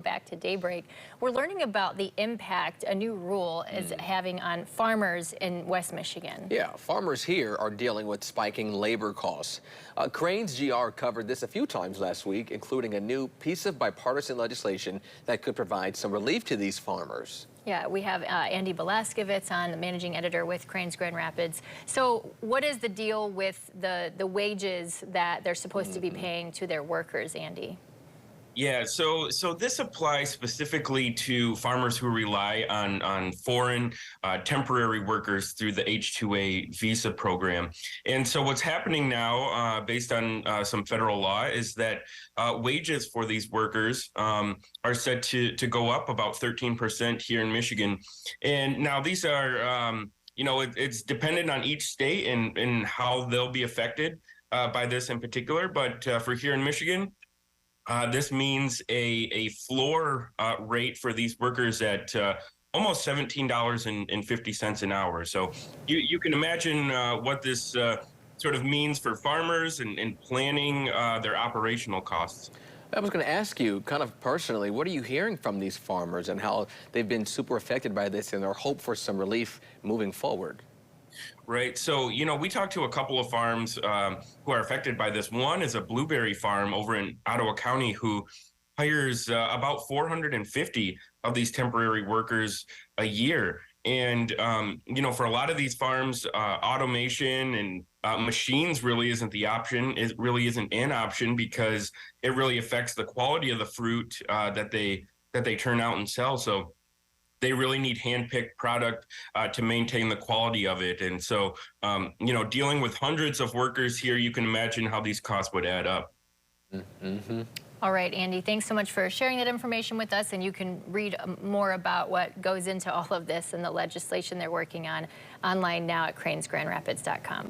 back to Daybreak. We're learning about the impact a new rule is having on farmers in West Michigan. Yeah, farmers here are dealing with spiking labor costs. Crane's GR covered this a few times last week, including a new piece of bipartisan legislation that could provide some relief to these farmers. Yeah, we have Andy Velasquez on, the managing editor with Crane's Grand Rapids. So what is the deal with the wages that they're supposed to be paying to their workers, Andy? Yeah, so this applies specifically to farmers who rely on foreign temporary workers through the H-2A visa program. And so what's happening now, based on some federal law, is that wages for these workers are set to go up about 13% here in Michigan. And now these are, it's dependent on each state and how they'll be affected by this in particular. But for here in Michigan, this means a floor rate for these workers at almost $17.50 an hour. So you can imagine what this sort of means for farmers and planning their operational costs. I was going to ask you, kind of personally, what are you hearing from these farmers and how they've been super affected by this and their hope for some relief moving forward? Right. So, we talked to a couple of farms who are affected by this. One is a blueberry farm over in Ottawa County who hires about 450 of these temporary workers a year. And, for a lot of these farms, automation and machines really isn't the option. It really isn't an option because it really affects the quality of the fruit that they turn out and sell. So they really need hand-picked product to maintain the quality of it. And so, dealing with hundreds of workers here, you can imagine how these costs would add up. All right, Andy, thanks so much for sharing that information with us. And you can read more about what goes into all of this and the legislation they're working on online now at cranesgrandrapids.com.